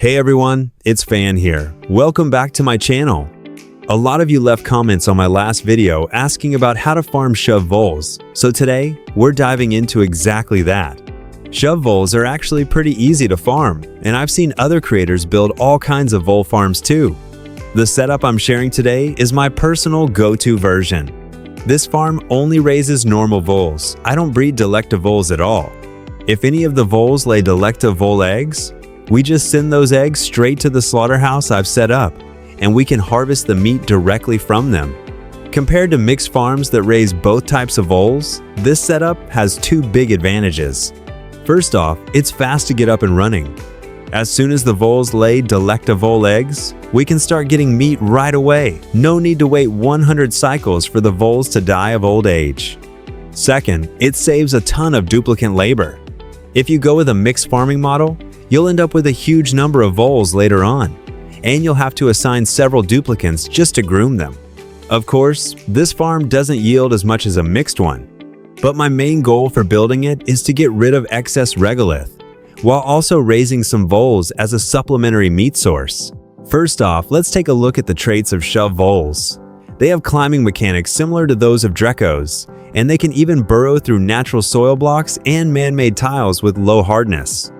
Hey everyone, it's Fan here. Welcome back to my channel. A lot of you left comments on my last video asking about how to farm Shove Voles, so today we're diving into exactly that. Shove Voles are actually pretty easy to farm, and I've seen other creators build all kinds of vole farms too. The setup I'm sharing today is my personal go-to version. This farm only raises normal voles. I don't breed Delecta Voles at all. If any of the voles lay Delecta Vole Eggs, we just send those eggs straight to the slaughterhouse I've set up, and we can harvest the meat directly from them. Compared to mixed farms that raise both types of voles, this setup has two big advantages. First off, it's fast to get up and running. As soon as the voles lay Delecta Vole Eggs, we can start getting meat right away. No need to wait 100 cycles for the voles to die of old age. Second, it saves a ton of duplicant labor. If you go with a mixed farming model, you'll end up with a huge number of voles later on, and you'll have to assign several duplicants just to groom them. Of course, this farm doesn't yield as much as a mixed one, but my main goal for building it is to get rid of excess regolith, while also raising some voles as a supplementary meat source. First off, let's take a look at the traits of Shove Voles. They have climbing mechanics similar to those of Drecos, and they can even burrow through natural soil blocks and man-made tiles with low hardness.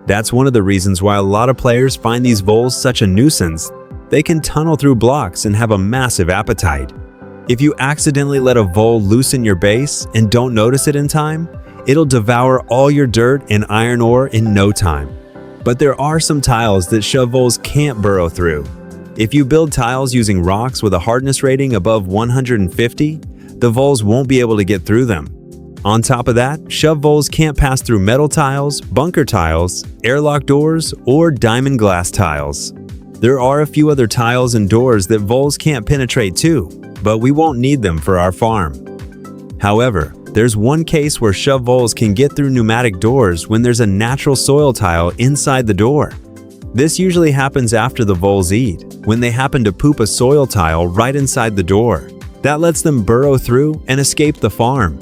That's one of the reasons why a lot of players find these voles such a nuisance. They can tunnel through blocks and have a massive appetite. If you accidentally let a vole loose in your base and don't notice it in time, it'll devour all your dirt and iron ore in no time. But there are some tiles that Shove Voles can't burrow through. If you build tiles using rocks with a hardness rating above 150, the voles won't be able to get through them. On top of that, Shove Voles can't pass through metal tiles, bunker tiles, airlock doors, or diamond glass tiles. There are a few other tiles and doors that voles can't penetrate too, but we won't need them for our farm. However, there's one case where Shove Voles can get through pneumatic doors when there's a natural soil tile inside the door. This usually happens after the voles eat, when they happen to poop a soil tile right inside the door. That lets them burrow through and escape the farm.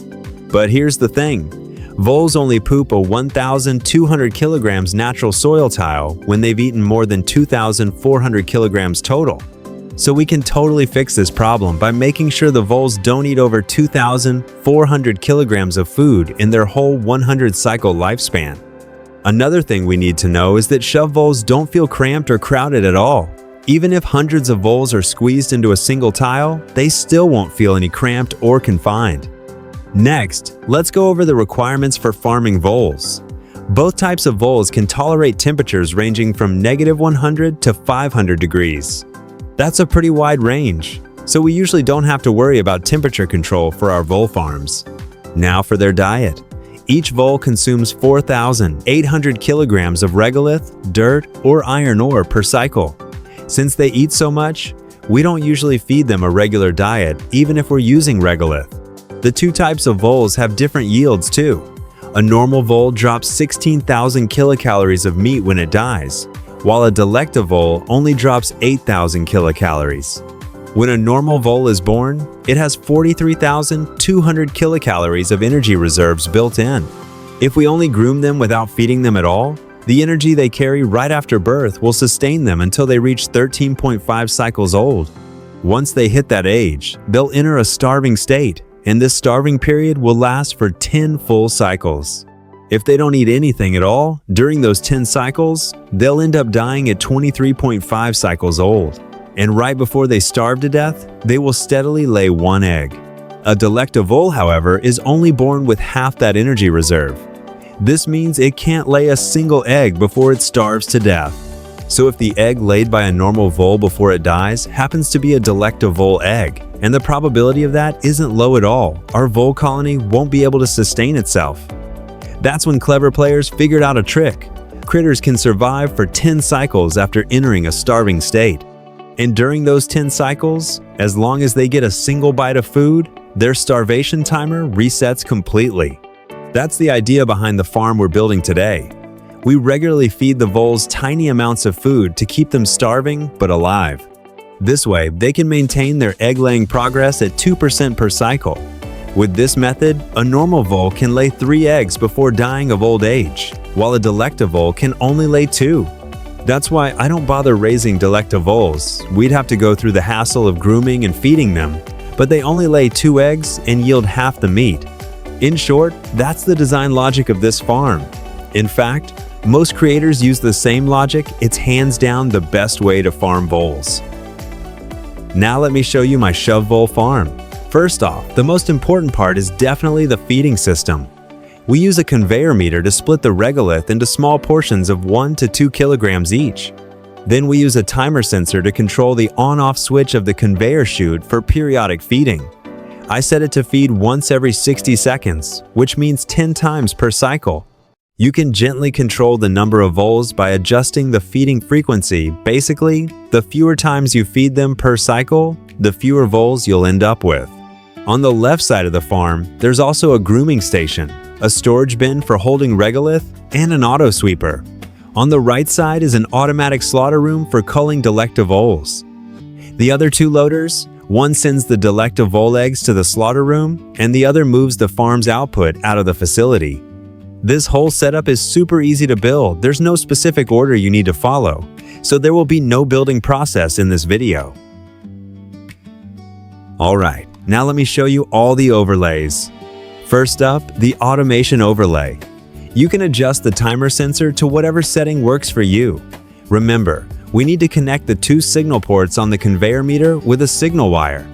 But here's the thing, voles only poop a 1,200 kilograms natural soil tile when they've eaten more than 2,400 kilograms total. So we can totally fix this problem by making sure the voles don't eat over 2,400 kilograms of food in their whole 100 cycle lifespan. Another thing we need to know is that Shove Voles don't feel cramped or crowded at all. Even if hundreds of voles are squeezed into a single tile, they still won't feel any cramped or confined. Next, let's go over the requirements for farming voles. Both types of voles can tolerate temperatures ranging from -100 to 500 degrees. That's a pretty wide range, so we usually don't have to worry about temperature control for our vole farms. Now for their diet. Each vole consumes 4,800 kilograms of regolith, dirt, or iron ore per cycle. Since they eat so much, we don't usually feed them a regular diet even if we're using regolith. The two types of voles have different yields too. A normal vole drops 16,000 kilocalories of meat when it dies, while a Delecta vole only drops 8,000 kilocalories. When a normal vole is born, it has 43,200 kilocalories of energy reserves built in. If we only groom them without feeding them at all, the energy they carry right after birth will sustain them until they reach 13.5 cycles old. Once they hit that age, they'll enter a starving state, and this starving period will last for 10 full cycles. If they don't eat anything at all during those 10 cycles, they'll end up dying at 23.5 cycles old. And right before they starve to death, they will steadily lay one egg. A Delecta vole, however, is only born with half that energy reserve. This means it can't lay a single egg before it starves to death. So if the egg laid by a normal vole before it dies happens to be a Delecta Vole egg, and the probability of that isn't low at all, our vole colony won't be able to sustain itself. That's when clever players figured out a trick. Critters can survive for 10 cycles after entering a starving state. And during those 10 cycles, as long as they get a single bite of food, their starvation timer resets completely. That's the idea behind the farm we're building today. We regularly feed the voles tiny amounts of food to keep them starving but alive. This way, they can maintain their egg-laying progress at 2% per cycle. With this method, a normal vole can lay 3 eggs before dying of old age, while a Delecta Vole can only lay 2. That's why I don't bother raising Delecta Voles. We'd have to go through the hassle of grooming and feeding them, but they only lay 2 eggs and yield half the meat. In short, that's the design logic of this farm. In fact, most creators use the same logic. It's hands down the best way to farm voles. Now let me show you my Shove Vole farm. First off, the most important part is definitely the feeding system. We use a conveyor meter to split the regolith into small portions of 1 to 2 kilograms each. Then we use a timer sensor to control the on-off switch of the conveyor chute for periodic feeding. I set it to feed once every 60 seconds, which means 10 times per cycle. You can gently control the number of voles by adjusting the feeding frequency. Basically, the fewer times you feed them per cycle, the fewer voles you'll end up with. On the left side of the farm, there's also a grooming station, a storage bin for holding regolith, and an auto sweeper. On the right side is an automatic slaughter room for culling Delecta Voles. The other 2 loaders, one sends the Delecta Vole Eggs to the slaughter room, and the other moves the farm's output out of the facility. This whole setup is super easy to build. There's no specific order you need to follow, so there will be no building process in this video. Alright, now let me show you all the overlays. First up, the automation overlay. You can adjust the timer sensor to whatever setting works for you. Remember, we need to connect the 2 signal ports on the conveyor meter with a signal wire.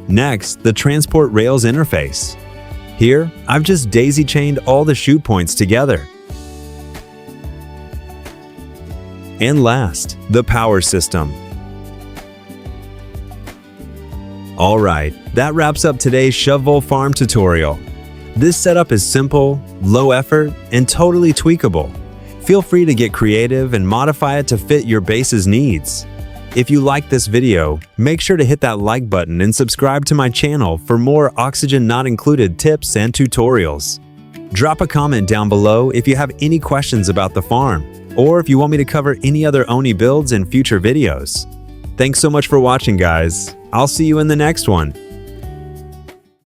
Next, the transport rails interface. Here, I've just daisy-chained all the chute points together. And last, the power system. Alright, that wraps up today's Shove Vole farm tutorial. This setup is simple, low effort, and totally tweakable. Feel free to get creative and modify it to fit your base's needs. If you like this video, make sure to hit that like button and subscribe to my channel for more oxygen not included tips and tutorials. Drop a comment down below if you have any questions about the farm, or if you want me to cover any other ONI builds in future videos. Thanks so much for watching, guys. I'll see you in the next one.